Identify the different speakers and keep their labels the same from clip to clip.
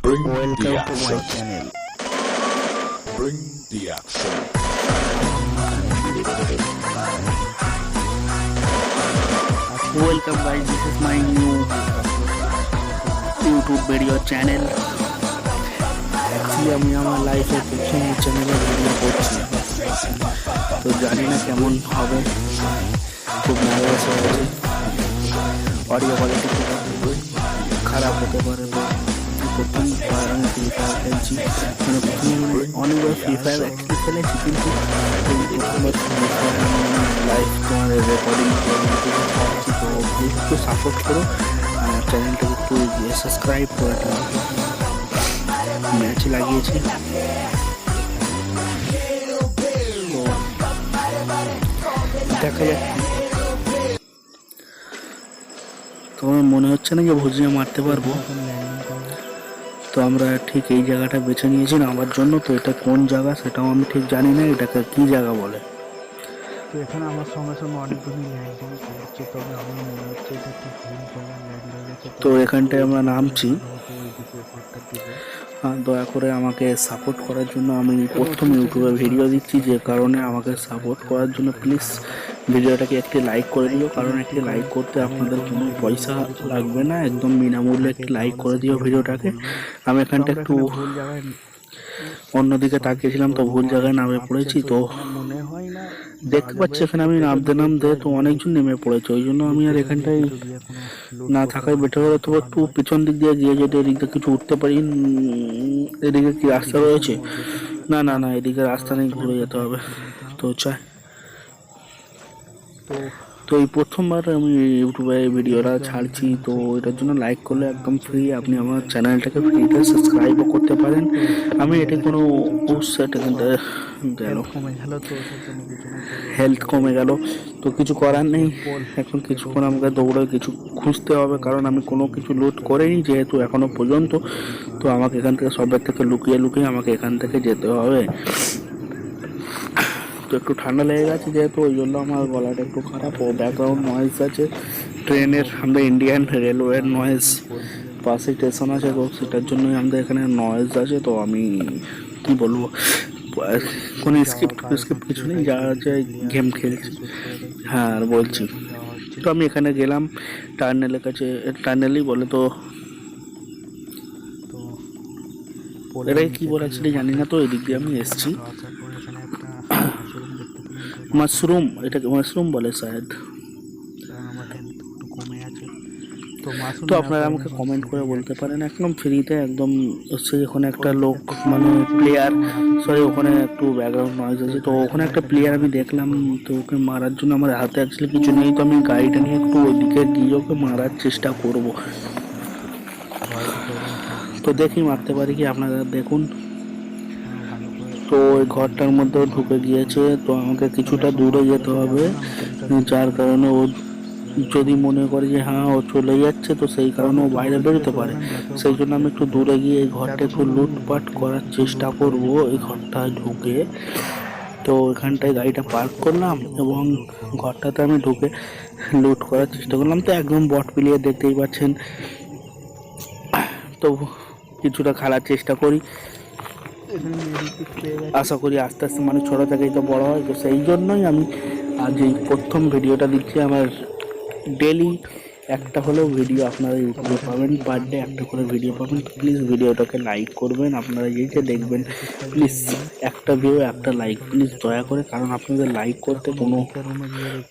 Speaker 1: Bring the
Speaker 2: Welcome to my
Speaker 1: action.
Speaker 2: channel.
Speaker 1: Bring the action.
Speaker 2: Welcome guys, this is my new YouTube video channel. Actually আমি আমার লাইফে প্রথম চ্যানেলে video করছি, তো জানি না কেমন হবে, খুব নার্ভাস হয়ে আছে, অডিও কোয়ালিটি খারাপ হতে পারে। তো প্রথম আমি ফ্রি ফায়ার খেলছি, মানে প্রথমে অনেকবার ফ্রি ফায়ার অ্যাকচুয়ালি খেলেছি, কিন্তু প্রথমবার ফ্রি ফায়ার লাইভ তোমাদের রেকর্ডিং করছি। তো প্লিজ একটু সাপোর্ট করো, আমার চ্যানেলটাকে একটু সাবস্ক্রাইব করে দাও। ম্যাচ লাগিয়েছি, তো দেখা যাক। তোমার মনে হচ্ছে না যে ভুজিয়া মারতে পারবো? তো আমরা ঠিক এই জায়গাটা বেছে নিয়েছি নামার জন্য। তো এটা কোন জায়গা সেটাও আমি ঠিক জানি না, এটাকে কি জায়গা বলে।
Speaker 3: তো এখানে আমার সঙ্গে সঙ্গে অনেকগুলি ল্যান্ডিং করছে, তবে আমার মনে হচ্ছে এটা একটু ভুল জায়গায় ল্যান্ড হয়ে গেছে।
Speaker 2: তো এখানটায় আমরা নামছি।
Speaker 3: ওইদিকে ঘরটার দিকে
Speaker 2: দয়া করে আমাকে সাপোর্ট করার জন্য আমি প্রথম ইউটিউবে ভিডিও দিচ্ছি, যে কারণে আমাকে সাপোর্ট করার জন্য প্লিজ ভিডিওটাকে একটি লাইক করে দিও। কারণ একটি লাইক করতে আপনাদের কোনো পয়সা লাগবে না, একদম বিনামূল্যে একটি লাইক করে দিও ভিডিওটাকে। আমি এখানটা একটু
Speaker 3: ভুল জায়গায়
Speaker 2: অন্যদিকে তাকিয়েছিলাম, তো ভুল জায়গায় নামে পড়েছি। তো
Speaker 3: মনে হয় না
Speaker 2: দেখতে পাচ্ছি এখানে আমি নামতে তো অনেকজন নেমে পড়েছে, ওই জন্য আমি আর এখানটায় না থাকাই বেটার হবে। তো একটু পিছন দিক দিয়ে গিয়ে যদি এদিক দিয়ে কিছু উঠতে পারি। এদিকে কি রাস্তা রয়েছে? না না না, এদিকে রাস্তা নেই, ঘুরে যেতে হবে। তো চাই,
Speaker 3: তো
Speaker 2: তো এই প্রথমবার আমি ইউটিউবে ভিডিওটা ছাড়ছি, তো এটার জন্য লাইক করলে একদম ফ্রি। আপনি আমার চ্যানেলটাকে ফ্রিতে সাবস্ক্রাইবও করতে পারেন। আমি এটা কোনো সেটা গেল,
Speaker 3: কমে গেল, তো ওটার জন্য কিছু না
Speaker 2: হেলথ কমে গেল, তো কিছু করার নেই। এখন কিছুক্ষণ আমাকে দৌড়ে কিছু খুঁজতে হবে, কারণ আমি কোনো কিছু লুট করিনি যেহেতু এখনো পর্যন্ত। তো আমাকে এখান থেকে সবার থেকে লুকিয়ে লুকিয়ে আমাকে এখান থেকে যেতে হবে। তো একটু ঠান্ডা লেগে গেছে যেহেতু, ওই জন্য আমার গলাটা একটু খারাপ। ও ব্যাকগ্রাউন্ড নয়েজ আছে ট্রেনের, আমাদের ইন্ডিয়ান রেলওয়ের নয়েজ, পাশে স্টেশন আছে, তো সেটার জন্যই আমাদের এখানে নয়েজ আছে। তো আমি কি বলবো, কোনো স্ক্রিপ্ট কিছু নেই, যা যায় গেম খেলছি। হ্যাঁ, আর বলছি, তো আমি এখানে গেলাম টার্নেলের কাছে, টার্নেলই বলে। তো এটাই কি বলেছিল জানি না, তো এদিক দিয়ে আমি এসছি। মাশরুম, এটাকে মাশরুম বলে শায়দ।
Speaker 3: আমার হেলথ একটু কমে আছে।
Speaker 2: তো আপনারা আমাকে কমেন্ট করে বলতে পারেন, একদম ফ্রিতে একদম হচ্ছে। ওখানে একটা লোক মানে প্লেয়ার, সরি ওখানে একটু ব্যাকগ্রাউন্ড নয়েজ আছে। তো ওখানে একটা প্লেয়ার আমি দেখলাম, তো ওকে মারার জন্য আমার হাতে অ্যাকচুয়ালি কিছু নেই, তো আমি গাড়িটা নিয়ে একটু ওইদিকে গিয়ে ওকে মারার চেষ্টা করব। তো দেখি মারতে পারি কি, আপনারা দেখুন। তো ওই ঘরটার মধ্যেও ঢুকে গিয়েছে, তো আমাকে কিছুটা দূরে যেতে হবে, যার কারণে ও যদি মনে করে যে হ্যাঁ ও চলে যাচ্ছে, তো সেই কারণে ও বাইরে বেরোতে পারে। সেই জন্য আমি একটু দূরে গিয়ে এই ঘরটা একটু লুটপাট করার চেষ্টা করব, এই ঘরটায় ঢুকে। তো এখানটায় গাড়িটা পার্ক করলাম এবং ঘরটাতে আমি ঢুকে লুট করার চেষ্টা করলাম। তো একদম বট প্লেয়ার দেখতেই পাচ্ছেন, তো কিছুটা খেলার চেষ্টা করি। আশা করি আস্তে আস্তে মানুষ ছোটো থেকেই তো বড় হয়, তো সেই জন্যই আমি আজ এই প্রথম ভিডিওটা দিচ্ছি। আমার ডেলি একটা হলেও ভিডিও আপনারা ইউটিউবে পাবেন, পার ডে একটা করে ভিডিও পাবেন। তো প্লিজ ভিডিওটাকে লাইক করবেন, আপনারা যে দেখবেন প্লিজ একটা ভিউ একটা লাইক প্লিজ দয়া করে, কারণ আপনাদের লাইক করতে কোনো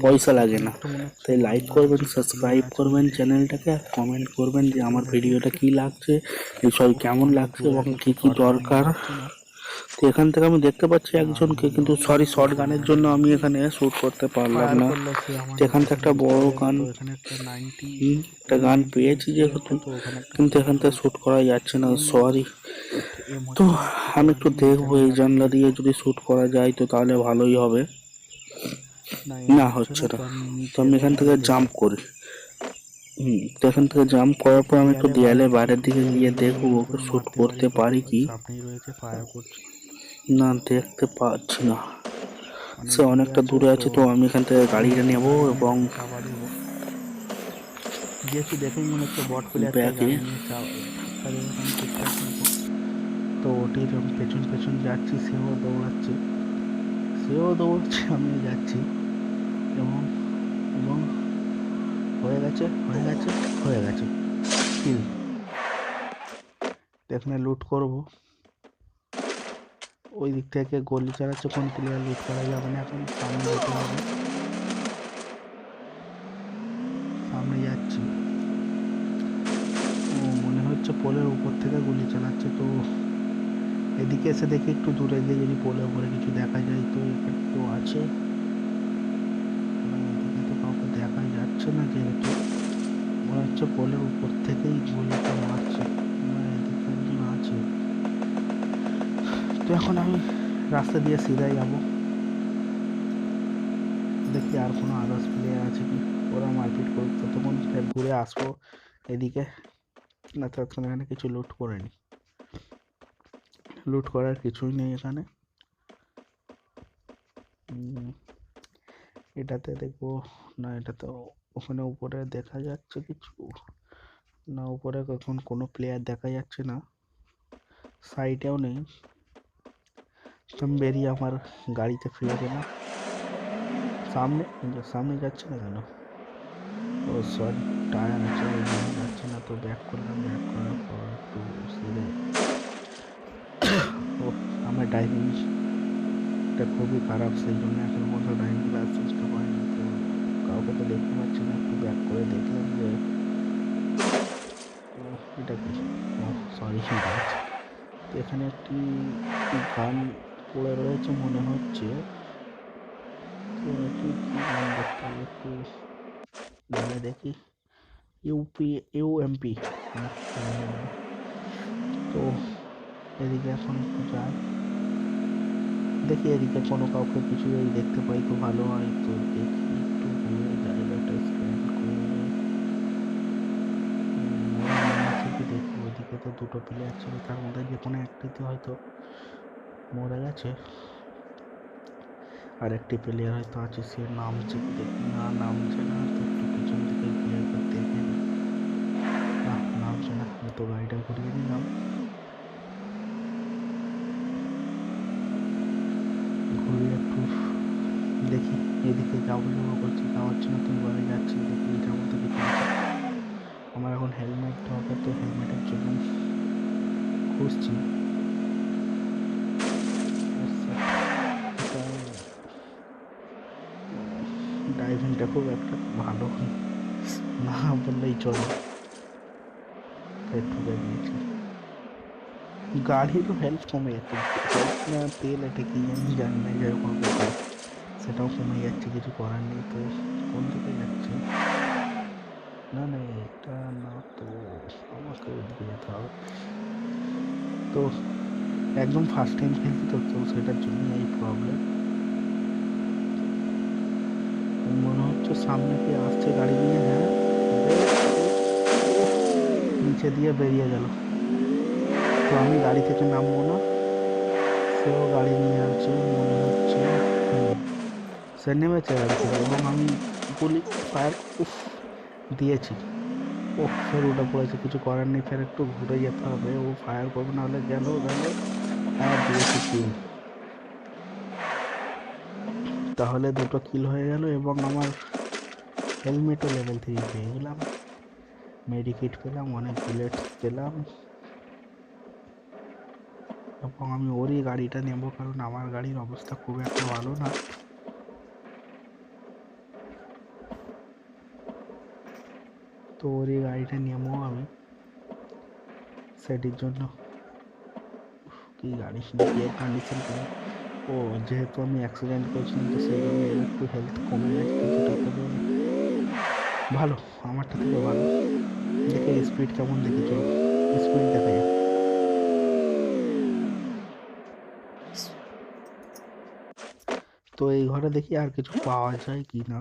Speaker 2: পয়সা লাগে না। তাই লাইক করবেন, সাবস্ক্রাইব করবেন চ্যানেলটাকে, আর কমেন্ট করবেন যে আমার ভিডিওটা কী লাগছে, সব কেমন লাগছে এবং কী কী দরকার। তো এখান থেকে আমি দেখতে পাচ্ছি একজনকে, কিন্তু সরি শর্ট গানের জন্য আমি এখানে শ্যুট করতে পারলাম না। এখান থেকে একটা বড় গান, একটা গান পেয়েছি যেহেতু, কিন্তু এখান থেকে শ্যুট করা যাচ্ছে না, সরি। তো আমি একটু দেখবো এই জানলা দিয়ে যদি শ্যুট করা যায়, তো তাহলে ভালোই হবে। না হচ্ছে না, তো আমি এখান থেকে জাম্প করি। তো এখান থেকে জাম্প করার পর আমি একটু দেয়ালে বাইরের দিকে গিয়ে দেখবো ওকে শ্যুট করতে পারি কি না, দেখতে পাচ্ছি না, সে অনেকটা দূরে আছে। তো আমি এখান থেকে গাড়িটা নেবো এবং
Speaker 3: দেখেই মনে হচ্ছে বট প্লেয়ার
Speaker 2: ব্যাগে ধাক্কা দেবে আমি ঠিকঠাক নেবো। তো ওটির পেছন পেছন যাচ্ছি, সেও দৌড়াচ্ছে, আমিও যাচ্ছি, এবং এবং হয়ে গেছে কিল। এখানে লুট করবো, ওই দিক থেকে গলি চালাচ্ছে, কোন প্লেয়ার লুট করা যাবে না, এখন সামনে যেতে হবে, সামনে যাচ্ছি। ও মনে হচ্ছে পোলের উপর থেকে গুলি চালাচ্ছে, তো এদিকে এসে দেখি একটু দূরে গিয়ে যদি পোলের উপরে কিছু দেখা যায়। তো এখানে কেউ আছে না, এদিকে তো কাউকে দেখা যাচ্ছে না, যেহেতু মনে হচ্ছে পোলের উপর থেকেই গুলিটা মারছে। না, এদিকে একজন আছে। তো এখন আমি রাস্তা দিয়ে সিধাই যাবো, দেখি আর কোনো আদার্স প্লেয়ার আছে কি, ওরা মারপিট করুক, ততক্ষণ ফের ঘুরে আসবো এদিকে। না, ততক্ষণ এখানে কিছু লুট করে নি, লুট করার কিছুই নেই এখানে। এটাতে দেখবো না, এটা তো ওখানে উপরে দেখা যাচ্ছে কিছু না, উপরে এখন কোনো প্লেয়ার দেখা যাচ্ছে না, সাইডেও নেই। আমি বেরিয়ে আমার গাড়িতে ফিরে গেলাম, সামনে যাচ্ছে না কেন, ও সরি টায়ার আছে ওই জন্য যাচ্ছে না। তো ব্যাক করলাম, ব্যাক করার পর একটু সিধে, ও আমার ড্রাইভিংটা খুবই খারাপ, সেই জন্য এখন পর্যন্ত ড্রাইভিং লাইসেন্সটা পাইনি। তো কাউকে তো দেখতে পাচ্ছি না, একটু ব্যাক করে দেখলাম যে এটা কি, ও সরি গাছ। তো এখানে একটি গান পড়ে রয়েছে মনে হচ্ছে, তো একটু কি গান দেখতে হবে, একটু নামে দেখি, ইউএমপি। তো এদিকে এখন একটু যাই, দেখি এদিকে কোনো কাউকে কিছু যদি দেখতে পাই তো ভালো হয়। তো দেখি একটু ঘুরে জায়গাটা স্ক্যান করে, দেখি ওইদিকে তো দুটো প্লেয়ার ছিল, তার মধ্যে যে কোনো একটিতে হয়তো মরে গেছে, আর একটি প্লেয়ার হয়তো আছে, সে নামছে কি দেখি, না নামছে না। তো একটু পিছন দিকে গিয়ে একবার দেখে নি, না নামছে না, তো গাড়িটা ঘুরিয়ে নিলাম, ঘুরিয়ে একটু দেখি এদিকে যাবো করছি, যাওয়াচ্ছি না, তো এবারে যাচ্ছি, দেখি এটার মধ্যে কিছু আছে। আমার এখন হেলমেট দরকার, তো হেলমেটের জন্য খুঁজছি। ড্রাইভিংটা খুব একটা ভালো না বললেই চলে, ঠুকে দিয়েছি, গাড়িরও হেল্প কমে যাচ্ছে, না তেল এটা কি আমি জানি না, যেরকম ব্যাপার সেটাও কমে যাচ্ছে, কিছু করার নেই। তো কোন দিকে যাচ্ছে, না না এটা না, তো আমাকে ওইদিকে যেতে হবে। তো একদম ফার্স্ট টাইম খেলছি, তো সেটার জন্যই এই প্রবলেম। মনে হচ্ছে সামনে কি আসছে গাড়ি নিয়ে, হ্যাঁ নিচে দিয়ে বেরিয়ে গেল, তো আমি গাড়ি থেকে নামবো না, সেও গাড়ি নিয়ে আছে মনে হচ্ছে, সে নেমেছে গাড়ি থেকে, এবং আমি গুলি ফায়ার দিয়েছি, ও ফের উঠে পড়েছে, কিছু করার নেই, ফের একটু ঘুরে যেতে হবে, ও ফায়ার করবে, নাহলে গেল, আর দিয়েছি কিল, তাহলে দুটো কিল হয়ে গেল, এবং আমার হেলমেটও লেভেল 3 পেয়ে গেলাম, মেডিকিট পেলাম, অনেক বুলেট পেলাম, এবং আমি ওরই গাড়িটা নেব, কারণ আমার গাড়ির অবস্থা খুব একটা ভালো না। তো ওরই গাড়িটা নেবো আমি, সেটির জন্য কি গাড়ি এর কন্ডিশন কেমন, ও যেহেতু আমি অ্যাক্সিডেন্ট করেছিলাম, তো সেই জন্য এর একটু হেলথ কমে গেছে, কিন্তু তবে ভালো, আমারটা থেকে ভালো। দেখে স্পিড কেমন, দেখি চলো স্পিড দেখা যাক। তো এই ঘরে দেখি আর কিছু পাওয়া যায় কি না।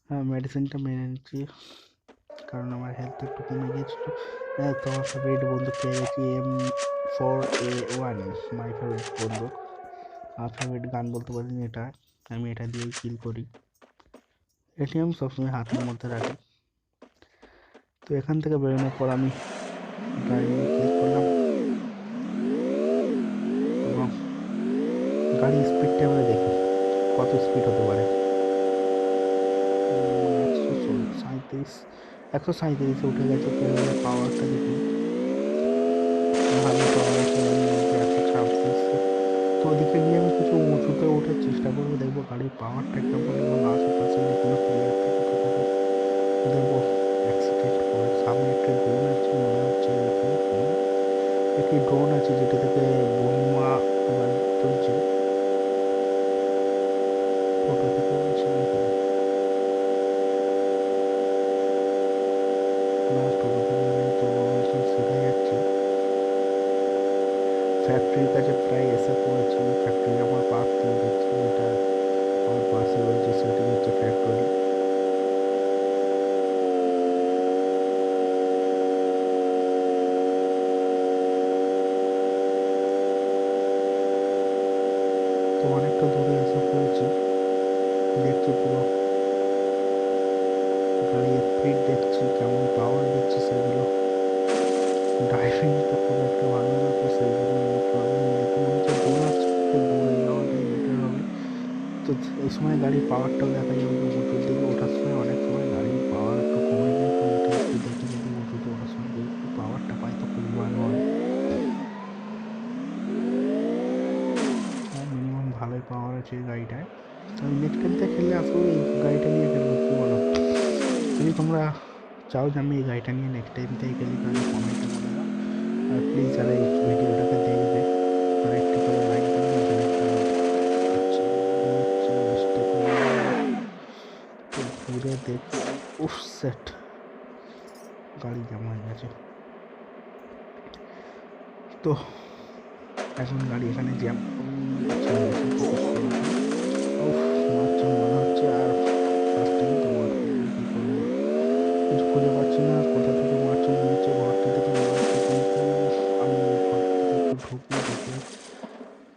Speaker 2: হ্যাঁ, মেডিসিনটা মেনে নিচ্ছি, কারণ আমার হেলথ একটু কমে গিয়েছিল। তো আমার ফেভারিট বন্দুক পেয়ে গেছি, M4A1, মাই ফেভারিট বন্দুক, আমার ফেভারিট গান বলতে পারেন এটা, আমি এটা দিয়েই কিল করি, এটিএম সবসময় হাতের মধ্যে রাখি। তো এখান থেকে বেরোনোর পর আমি ড্রাইভিং ক্লিক করলাম এবং গাড়ির স্পিডটা আমরা দেখি কত স্পিড হতে পারে। 137 উঠে গেছে। তো এবারে পাওয়ারটা দেখি, ভালো পাওয়ার আছে, 126। তো ওদিকে গিয়ে আমি কিছু উঁচুতে ওঠার চেষ্টা করবো, দেখবো গাড়ির পাওয়ারটা কেমন এবং আশেপাশে যদি কোনো প্লেয়ার থেকে তো তাকে দেখবো অ্যাক্সিডেন্ট করে। সামনে একটা ড্রোন আছে মনে হচ্ছে, দেখি একটি ড্রোন আছে যেটা থেকে বোমা আবার চলছে, টোটো থেকে বলছে নাকি না, টোটো থেকে নয়। তো এখন সিধা যাচ্ছি, ফ্যাক্টরির কাছে প্রায় এসে পড়েছি। ফ্যাক্টরি আমার পাশ দিয়ে দেখছি, যেটা আমার পাশে রয়েছে সেটি হচ্ছে ফ্যাক্টরি। তো অনেকটা দূরে এসে পড়েছি, দেখছি পুরো গাড়ির স্পিড দেখছি, কেমন পাওয়ার দিচ্ছে সেগুলো। ড্রাইভিং তো খুব একটা ভালো না, তো সেই জন্য এই প্রবলেম। দেখে মনে হচ্ছে দূরে আসছে, একটু দূরে যাওয়াটাই বেটার হবে। তো এই সময় গাড়ির পাওয়ারটাও দেখা যাবে যে উঁচুর দিকে ওঠার সময় অনেক সময় গাড়ির পাওয়ার একটু কমে যায়। তো এটা একটু দেখে যদি উঁচুতে ওঠার সময় যদি একটু পাওয়ারটা পাই তো খুবই ভালো হয়। মিনিমাম ভালোই পাওয়ার আছে এই গাড়িটায়। তো আমি নেক্সট টাইমতে খেললে আসবো এই গাড়িটা নিয়ে খেলবো, কি বলো? যদি তোমরা চাও যে আমি এই গাড়িটা নিয়ে নেক্সট টাইমতেই খেলি তাহলে কমেন্টে বলে দাও। আর প্লিজ যারা এই ভিডিওটাকে দেখবে তারা একটু করে লাইক দেবেন, যারা একটু হচ্ছে চেষ্টা করবে। তো ঘুরে দেখি, উফ সেট, গাড়ি জ্যাম হয়ে গেছে। তো এখন গাড়ি এখানে জ্যাম ছেড়ে গেছে, ফোকাস করো। উফ, মারছে মনে হচ্ছে। আর ফার্স্ট টাইম তো মারছে, কী করবো, কিছু খুঁজে পাচ্ছি না কোথা থেকে মারছে। মনে হচ্ছে ঘরটা থেকে মারছে, কিন্তু আমি ঘরটাতে একটু ঢুকি, ঢুকে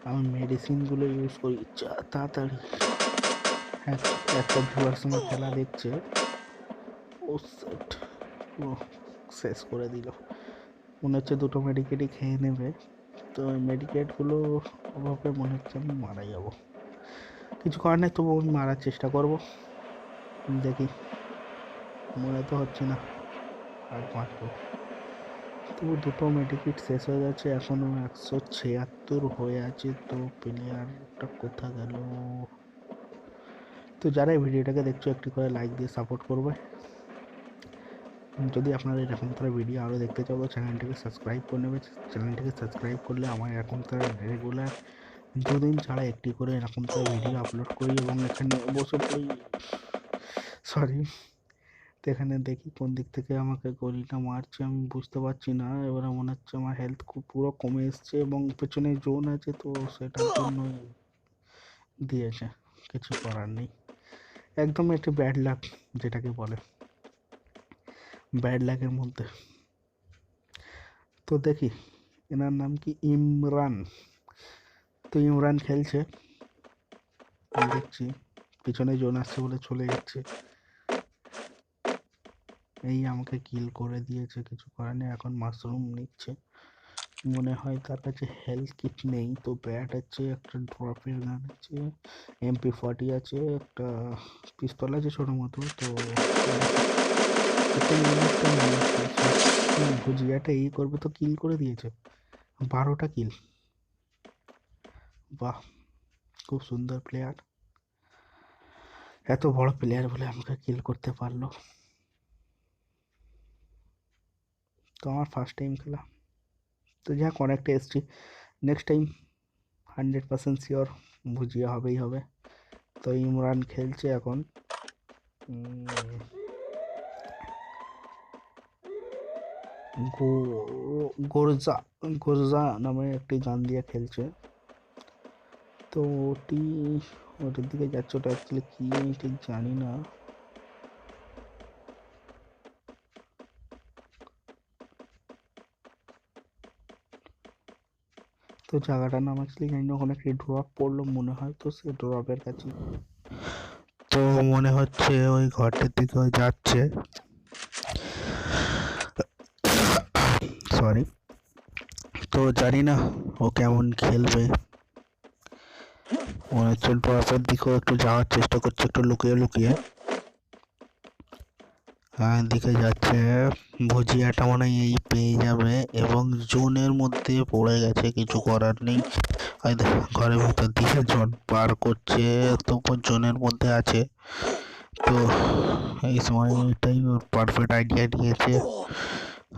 Speaker 2: আমি মেডিসিনগুলো ইউজ করি তাড়াতাড়ি। একটা ভিউয়ার্স আমার খেলা দেখছে, ও সেট পুরো শেষ করে দিল। মনে হচ্ছে দুটো মেডিকেটই খেয়ে নেবে। তো ওই মেডিকেটগুলো অভাবে মনে হচ্ছে আমি মারা যাব। কিছু করার নেই, তবু আমি মারার চেষ্টা করব, দেখি। মনে তো হচ্ছে না আর বাঁচবো। তবু দুটো মেডিকেট শেষ হয়ে গেছে, এখনও 176 হয়ে আছে। তো প্লেয়ারটা কোথা গেল? তো যারা এই ভিডিওটাকে দেখছো একটি করে লাইক দিয়ে সাপোর্ট করবে। যদি আপনারা এরকম তারা ভিডিও আরও দেখতে চাও তো চ্যানেলটিকে সাবস্ক্রাইব করে নেবে। চ্যানেলটিকে সাবস্ক্রাইব করলে আমার এরকম তারা রেগুলার দুদিন ছাড়া একটি করে এরকম তারা ভিডিও আপলোড করি এবং এখানে বসে পড়ি। সরি। তো এখানে দেখি কোন দিক থেকে আমাকে গলিটা মারছে আমি বুঝতে পারছি না। এবারে মনে হচ্ছে আমার হেলথ খুব পুরো কমে এসছে এবং পেছনে জোন আছে, তো সেটার জন্য দিয়েছে, কিছু করার নেই। একদম একটি ব্যাড লাক যেটাকে বলে, ব্যাড লাকের মধ্যে। তো দেখি এনার নাম কি, ইমরান। তো ইমরান খেলছে, দেখছি পিছনে জোন আসছে বলে চলে যাচ্ছে। এই আমাকে কিল করে দিয়েছে, কিছু করার নেই। এখন মাশরুম নিচ্ছে, মনে হয় তার কাছে হেলথ কিট নেই। তো ব্যাট আছে, একটা ড্রপের গান আছে, MP40 আছে, একটা পিস্তল আছে ছোটো মতো। তো ভুজিয়াটা এই করবে তো কিল করে দিয়েছে, 12টা কিল। বাহ, খুব সুন্দর প্লেয়ার, এত বড় প্লেয়ার বলে আমাকে কিল করতে পারলো। তো আমার ফার্স্ট টাইম খেলা, তো যাক অনেকটা এসছি। নেক্সট টাইম 100% শিওর ভুজিয়া হবেই হবে। তো ইমরান খেলছে এখন, গোরজা গোরজা নামে একটি গান দিয়ে খেলছে। তো ওটার দিকে যাচ্ছে, ওটা অ্যাকচুয়ালি কি আমি ঠিক জানি না। তো জায়গাটার নাম অ্যাকচুয়ালি জানি না। ওখানে একটি ড্রপ পড়লো মনে হয়, তো সে ড্রপের কাছে।
Speaker 3: তো মনে হচ্ছে ওই ঘরটির দিকে ওই যাচ্ছে, সরি। তো জানি না ও কেমন খেলবে, মনে হচ্ছে ড্রপের দিকেও একটু যাওয়ার চেষ্টা করছে, একটু লুকিয়ে লুকিয়ে দিকে যাচ্ছে। ভুজিয়াটা মনে হয় এই পেয়ে যাবে এবং জোনের মধ্যে পড়ে গেছে, কিছু করার নেই। ঘরের ভিতর দিয়ে জন পার করছে, তো জোনের মধ্যে আছে। তো এই সময় এটাই ওর পারফেক্ট আইডিয়া দিয়েছে,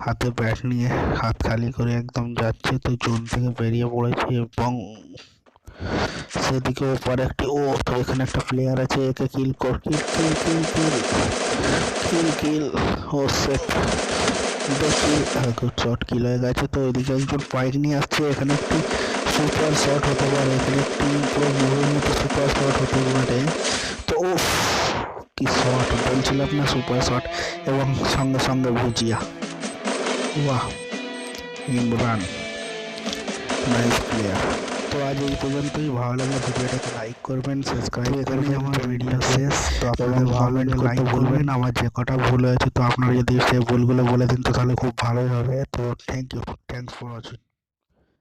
Speaker 3: হাতে ব্যাট নিয়ে হাত খালি করে একদম যাচ্ছে। তো জোন থেকে বেরিয়ে পড়েছে এবং সেদিকে ওপরে একটি তো এখানে একটা প্লেয়ার আছে, একে কিল কর, কিল কিল কিল কিল কিল কিল। ও সেট গুড শট, কিল হয়ে গেছে। তো ওইদিকে একজন বাইক নিয়ে আসছে, এখানে একটি সুপার শট হতে পারে, এখানে একটি পুরো মুভির মতো সুপার শট হতে পারে। তো ও কি শট বলছিলাম না, সুপার শট, এবং সঙ্গে সঙ্গে ভুজিয়া। বাহ, ইমরান নাইস প্লেয়ার। তো আজ এই পর্যন্তই, ভালো লাগলে ভিডিওটাকে লাইক করবেন, সাবস্ক্রাইব করবেন। আমার ভিডিও শেষ, তো আপনাদের ভালো লাগলে লাইক করবেন। আমার যে কটা ভুল হয়েছে, তো আপনারা যদি সেই ভুলগুলো বলে দিন তো তাহলে খুব ভালোই হবে। তো thank you, thanks for watching.